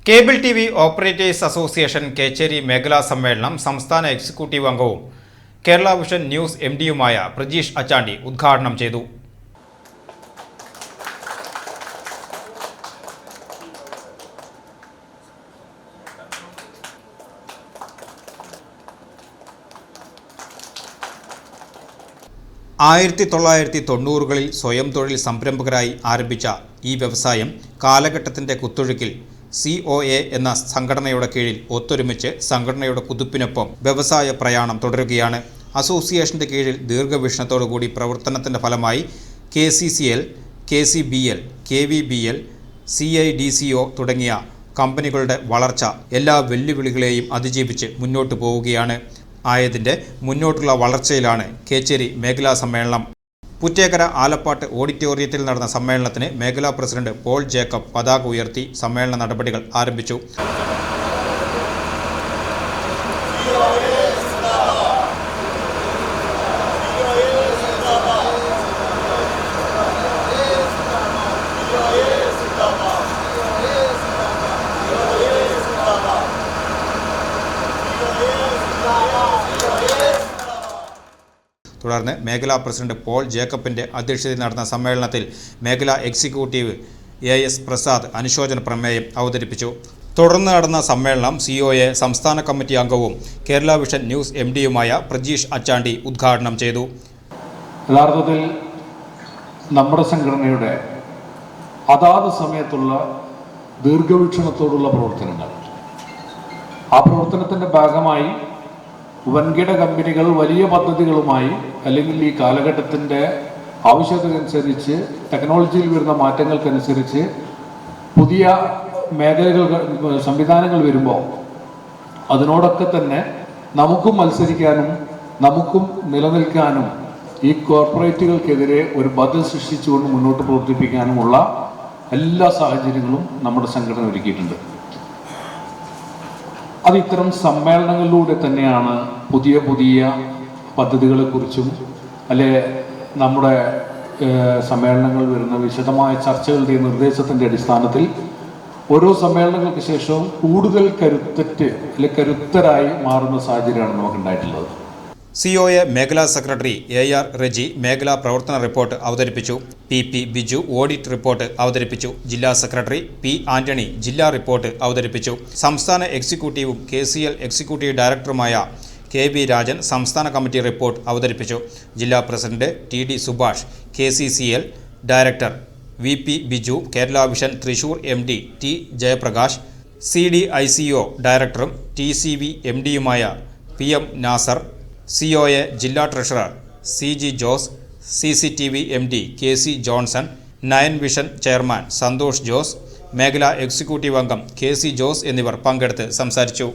Cable TV operators association Kechery മേഖലാ സമ്മേളനം സംസ്ഥാന എക്സിക്യൂട്ടീവ് അംഗവും കേരള വിഷൻ ന്യൂസ് എംഡിയുമായ പ്രജീഷ് അച്ചാണ്ടി ഉദ്ഘാടനം ചെയ്തു. ആയിരത്തി 1990-കളിൽ സ്വയം തൊഴിൽ സംരംഭകരായി ആരംഭിച്ച ഈ വ്യവസായം കാലഘട്ടത്തിൻ്റെ കുത്തൊഴുക്കിൽ COA എന്ന സംഘടനയുടെ കീഴിൽ ഒത്തൊരുമിച്ച് സംഘടനയുടെ കുതിപ്പിനൊപ്പം വ്യവസായ പ്രയാണം തുടരുകയാണ്. അസോസിയേഷന്റെ കീഴിൽ ദീർഘവീക്ഷണത്തോടുകൂടി പ്രവർത്തനത്തിൻ്റെ ഫലമായി KCCL, KCBL, KVBL, CIDCO തുടങ്ങിയ കമ്പനികളുടെ വളർച്ച എല്ലാ വെല്ലുവിളികളെയും അതിജീവിച്ച് മുന്നോട്ട് പോവുകയാണ്. ആയതിൻ്റെ മുന്നോട്ടുള്ള വളർച്ചയിലാണ് കേച്ചേരി മേഖലാ സമ്മേളനം. പുറ്റേക്കര ആലപ്പാട്ട് ഓഡിറ്റോറിയത്തിൽ നടന്ന സമ്മേളനത്തിന് മേഖലാ പ്രസിഡന്റ് പോൾ ജേക്കബ് പതാക ഉയർത്തി സമ്മേളന നടപടികൾ ആരംഭിച്ചു. തുടർന്ന് മേഖലാ പ്രസിഡന്റ് പോൾ ജേക്കബിൻ്റെ അധ്യക്ഷതയിൽ നടന്ന സമ്മേളനത്തിൽ മേഖലാ എക്സിക്യൂട്ടീവ് AS പ്രസാദ് അനുശോചന പ്രമേയം അവതരിപ്പിച്ചു. തുടർന്ന് നടന്ന സമ്മേളനം COA സംസ്ഥാന കമ്മിറ്റി അംഗവും കേരള വിഷൻ ന്യൂസ് MDയുമായ പ്രജീഷ് അച്ചാണ്ടി ഉദ്ഘാടനം ചെയ്തു. യഥാർത്ഥത്തിൽ നമ്മുടെ സംഘടനയുടെ അതാത് സമയത്തുള്ള ദീർഘവീക്ഷണത്തോടുള്ള പ്രവർത്തനങ്ങൾ, ആ പ്രവർത്തനത്തിൻ്റെ ഭാഗമായി വൻകിട കമ്പനികൾ വലിയ പദ്ധതികളുമായി അല്ലെങ്കിൽ ഈ കാലഘട്ടത്തിൻ്റെ ആവശ്യകതകനുസരിച്ച് ടെക്നോളജിയിൽ വരുന്ന മാറ്റങ്ങൾക്കനുസരിച്ച് പുതിയ മേഖലകൾ സംവിധാനങ്ങൾ വരുമ്പോൾ അതിനോടൊക്കെ തന്നെ നമുക്കും മത്സരിക്കാനും നമുക്കും നിലനിൽക്കാനും ഈ കോർപ്പറേറ്റുകൾക്കെതിരെ ഒരു ബദൽ സൃഷ്ടിച്ചുകൊണ്ട് മുന്നോട്ട് പ്രവർത്തിപ്പിക്കാനുമുള്ള എല്ലാ സാഹചര്യങ്ങളും നമ്മുടെ സംഘടന ഒരുക്കിയിട്ടുണ്ട്. അത് ഇത്തരം സമ്മേളനങ്ങളിലൂടെ തന്നെയാണ് പുതിയ പുതിയ പദ്ധതികളെക്കുറിച്ചും അല്ലെ നമ്മുടെ സമ്മേളനങ്ങൾ വരുന്ന വിശദമായ ചർച്ചകളുടെ നിർദ്ദേശത്തിൻ്റെ അടിസ്ഥാനത്തിൽ ഓരോ സമ്മേളനങ്ങൾക്ക് ശേഷവും കൂടുതൽ കരുത്തരായി മാറുന്ന സാഹചര്യമാണ് നമുക്കുണ്ടായിട്ടുള്ളത്. COA മേഖലാ സെക്രട്ടറി AR റെജി മേഖലാ പ്രവർത്തന റിപ്പോർട്ട് അവതരിപ്പിച്ചു. PP ബിജു ഓഡിറ്റ് റിപ്പോർട്ട് അവതരിപ്പിച്ചു. ജില്ലാ സെക്രട്ടറി P ആന്റണി ജില്ലാ റിപ്പോർട്ട് അവതരിപ്പിച്ചു. സംസ്ഥാന എക്സിക്യൂട്ടീവും KCL എക്സിക്യൂട്ടീവ് ഡയറക്ടറുമായ KB രാജൻ സംസ്ഥാന കമ്മിറ്റി റിപ്പോർട്ട് അവതരിപ്പിച്ചു. ജില്ലാ president TD Subhash, KCCL director VP Biju, Kerala vision Thrissur MD T Jayaprakash, CDICO ഡയറക്ടറും TCV MDയുമായ PM നാസർ, COA ജില്ലാ treasurer CG Jose, CCTV MD KC Johnson, nine vision chairman Santhosh Jose, മേഖലാ എക്സിക്യൂട്ടീവ് അംഗം KC ജോസ് എന്നിവർ പങ്കെടുത്ത് സംസാരിച്ചു.